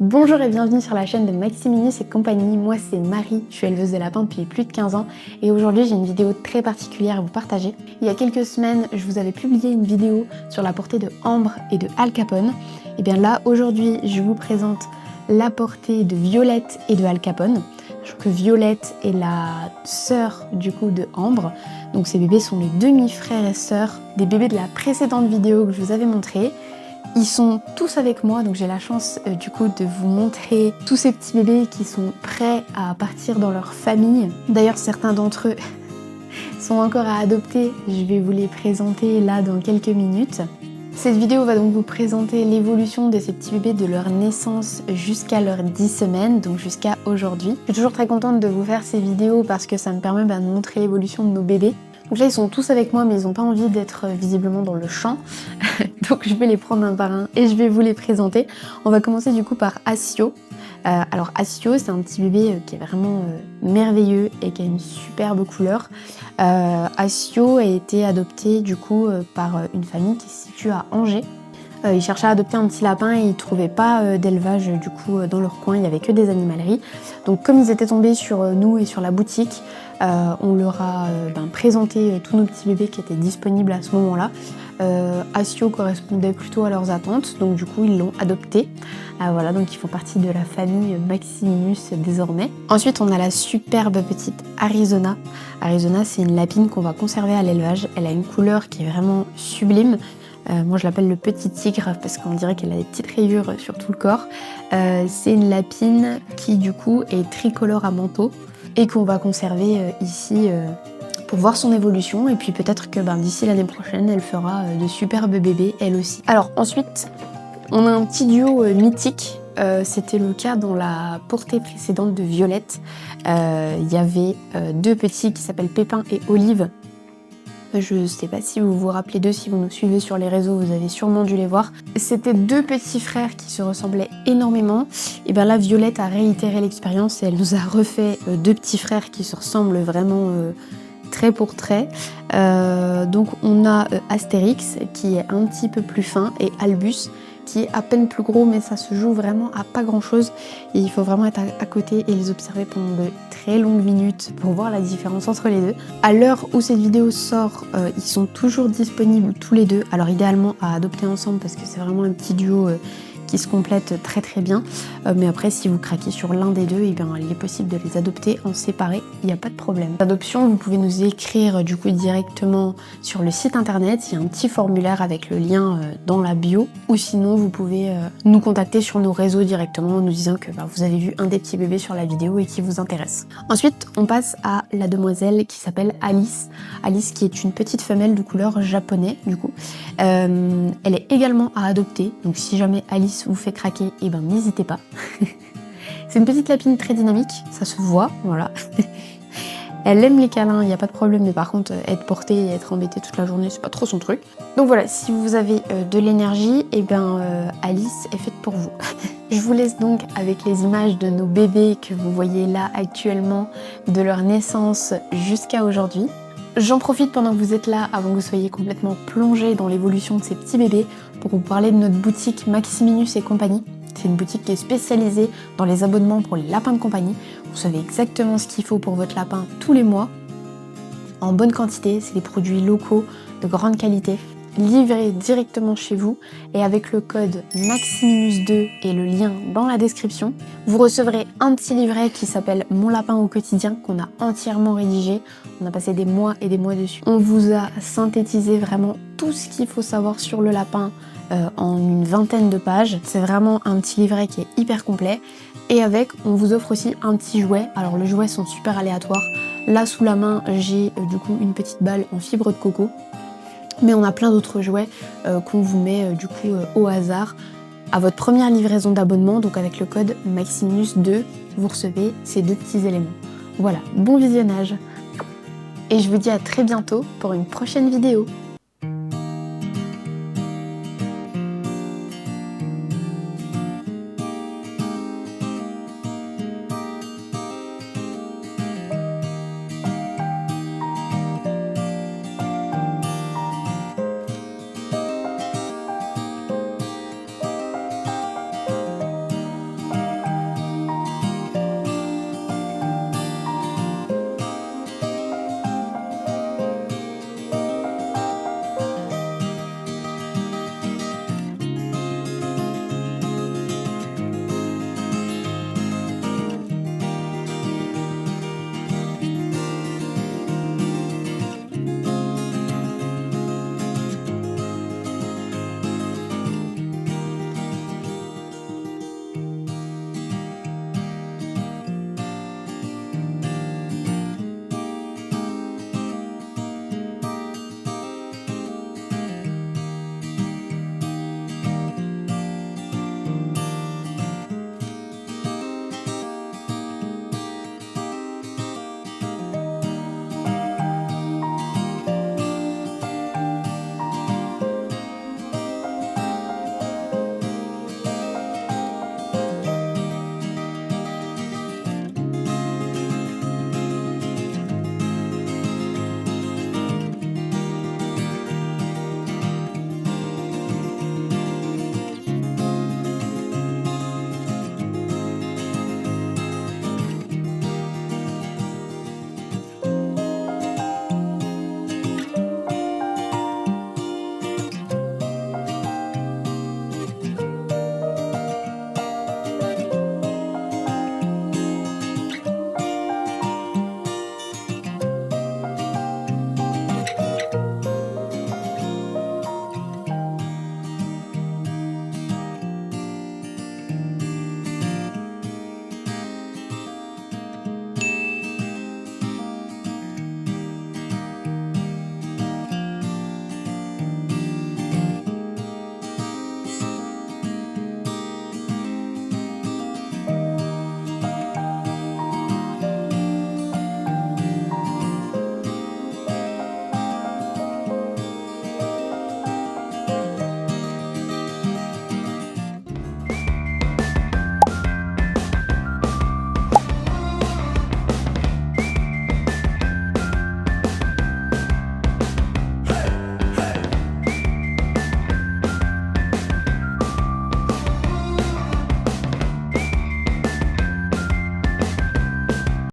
Bonjour et bienvenue sur la chaîne de Maximinus et compagnie, moi c'est Marie, je suis éleveuse de lapins depuis plus de 15 ans et aujourd'hui j'ai une vidéo très particulière à vous partager. Il y a quelques semaines, je vous avais publié une vidéo sur la portée de Ambre et de Al Capone. Et bien là, aujourd'hui, je vous présente la portée de Violette et de Al Capone. Je trouve que Violette est la sœur du coup de Ambre. Donc ces bébés sont les demi-frères et sœurs des bébés de la précédente vidéo que je vous avais montrée. Ils sont tous avec moi, donc j'ai la chance du coup de vous montrer tous ces petits bébés qui sont prêts à partir dans leur famille. D'ailleurs, certains d'entre eux sont encore à adopter. Je vais vous les présenter là dans quelques minutes. Cette vidéo va donc vous présenter l'évolution de ces petits bébés de leur naissance jusqu'à leurs 10 semaines, donc jusqu'à aujourd'hui. Je suis toujours très contente de vous faire ces vidéos parce que ça me permet de montrer l'évolution de nos bébés. Donc là, ils sont tous avec moi, mais ils n'ont pas envie d'être visiblement dans le champ. Donc je vais les prendre un par un et je vais vous les présenter. On va commencer du coup par Asio. Alors Asio, c'est un petit bébé qui est vraiment merveilleux et qui a une superbe couleur. Asio a été adopté du coup par une famille qui se situe à Angers. Ils cherchaient à adopter un petit lapin et ils trouvaient pas d'élevage du coup dans leur coin, il n'y avait que des animaleries. Donc comme ils étaient tombés sur nous et sur la boutique, on leur a présenté tous nos petits bébés qui étaient disponibles à ce moment-là. Asio correspondait plutôt à leurs attentes, donc du coup ils l'ont adopté. Voilà, donc ils font partie de la famille Maximinus désormais. Ensuite on a la superbe petite Arizona. Arizona, c'est une lapine qu'on va conserver à l'élevage. Elle a une couleur qui est vraiment sublime. Moi je l'appelle le petit tigre parce qu'on dirait qu'elle a des petites rayures sur tout le corps. C'est une lapine qui du coup est tricolore à manteau et qu'on va conserver ici pour voir son évolution et puis peut-être que d'ici l'année prochaine elle fera de superbes bébés elle aussi. Alors ensuite on a un petit duo mythique. C'était le cas dans la portée précédente de Violette. Il y avait deux petits qui s'appellent Pépin et Olive. Je ne sais pas si vous vous rappelez d'eux, si vous nous suivez sur les réseaux, vous avez sûrement dû les voir. C'était deux petits frères qui se ressemblaient énormément. Et bien là, Violette a réitéré l'expérience et elle nous a refait deux petits frères qui se ressemblent vraiment trait pour trait. Donc on a Astérix qui est un petit peu plus fin et Albus qui est à peine plus gros, mais ça se joue vraiment à pas grand chose et il faut vraiment être à côté et les observer pendant de très longues minutes pour voir la différence entre les deux. À l'heure où cette vidéo sort, ils sont toujours disponibles tous les deux, alors idéalement à adopter ensemble parce que c'est vraiment un petit duo qui se complètent très très bien, mais après si vous craquez sur l'un des deux, il est possible de les adopter en séparé, il n'y a pas de problème. L'adoption, vous pouvez nous écrire du coup directement sur le site internet, il y a un petit formulaire avec le lien dans la bio, ou sinon vous pouvez nous contacter sur nos réseaux directement en nous disant que vous avez vu un des petits bébés sur la vidéo et qui vous intéresse. Ensuite on passe à la demoiselle qui s'appelle Alice. Alice qui est une petite femelle de couleur japonais du coup. Elle est également à adopter, donc si jamais Alice vous fait craquer, et n'hésitez pas. C'est une petite lapine très dynamique, ça se voit, voilà. Elle aime les câlins, il n'y a pas de problème, mais par contre être portée et être embêtée toute la journée, c'est pas trop son truc. Donc voilà, si vous avez de l'énergie, Alice est faite pour vous. Je vous laisse donc avec les images de nos bébés que vous voyez là actuellement, de leur naissance jusqu'à aujourd'hui. J'en profite pendant que vous êtes là, avant que vous soyez complètement plongé dans l'évolution de ces petits bébés, pour vous parler de notre boutique Maximinus et compagnie. C'est une boutique qui est spécialisée dans les abonnements pour les lapins de compagnie. Vous savez exactement ce qu'il faut pour votre lapin tous les mois, en bonne quantité, c'est des produits locaux de grande qualité, livrés directement chez vous et avec le code Maximinus2 et le lien dans la description, vous recevrez un petit livret qui s'appelle Mon lapin au quotidien qu'on a entièrement rédigé. On a passé des mois et des mois dessus. On vous a synthétisé vraiment tout ce qu'il faut savoir sur le lapin en une vingtaine de pages. C'est vraiment un petit livret qui est hyper complet. Et avec, on vous offre aussi un petit jouet. Alors les jouets sont super aléatoires. Là sous la main, j'ai du coup une petite balle en fibre de coco. Mais on a plein d'autres jouets qu'on vous met du coup au hasard. À votre première livraison d'abonnement, donc avec le code Maximinus2, vous recevez ces deux petits éléments. Voilà, bon visionnage. Et je vous dis à très bientôt pour une prochaine vidéo.